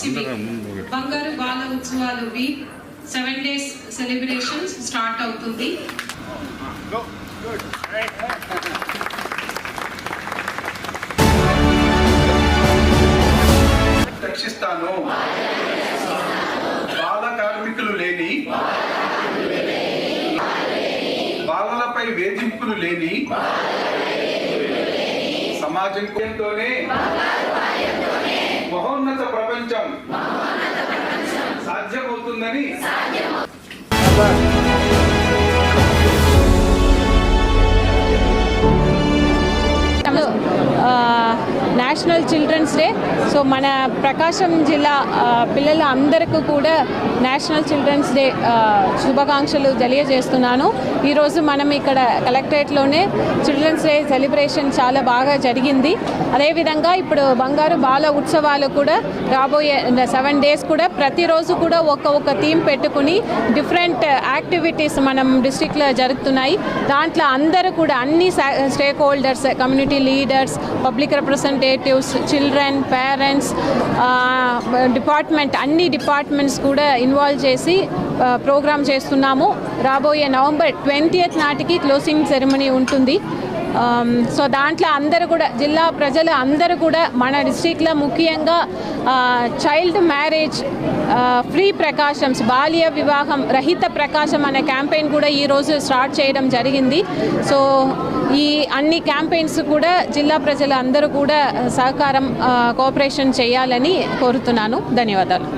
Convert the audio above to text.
RCB బంగారు బాల ఉత్సవాలు week 7 days celebrations start అవుతుంది. రక్షిస్తాను. బాల కార్మికులు లేని, బాలలపై వేధింపులు లేని సమాజంతోనే మహోన్నత ప్రపంచం సాధ్యమవుతుందని నేషనల్ చిల్డ్రన్స్ డే. సో మన ప్రకాశం జిల్లా పిల్లల అందరికీ కూడా నేషనల్ చిల్డ్రన్స్ డే శుభాకాంక్షలు తెలియజేస్తున్నాను. ఈరోజు మనం ఇక్కడ కలెక్టరేట్లోనే చిల్డ్రన్స్ డే సెలబ్రేషన్ చాలా బాగా జరిగింది. అదేవిధంగా ఇప్పుడు బంగారు బాల ఉత్సవాలు కూడా రాబోయే 7 days కూడా ప్రతిరోజు కూడా ఒక థీమ్ పెట్టుకుని డిఫరెంట్ యాక్టివిటీస్ మనం డిస్ట్రిక్ట్లో జరుగుతున్నాయి. దాంట్లో అందరూ కూడా అన్ని stake holders, community leaders, public representatives, children, parents, అన్ని డిపార్ట్మెంట్స్ కూడా ఇన్వాల్వ్ చేసి ప్రోగ్రామ్ చేస్తున్నాము. రాబోయే November 20th నాటికి క్లోజింగ్ సెరమనీ ఉంటుంది. సో దాంట్లో అందరూ కూడా జిల్లా ప్రజలు అందరూ కూడా మన డిస్ట్రిక్ట్లో ముఖ్యంగా చైల్డ్ మ్యారేజ్ ఫ్రీ ప్రకాశమ్స్, బాల్య వివాహం రహిత ప్రకాశం అనే క్యాంపెయిన్ కూడా ఈరోజు స్టార్ట్ చేయడం జరిగింది. సో ఈ అన్ని క్యాంపెయిన్స్ కూడా జిల్లా ప్రజలు అందరూ కూడా సహకారం కోఆపరేషన్ చేయాలని కోరుతున్నాను. ధన్యవాదాలు.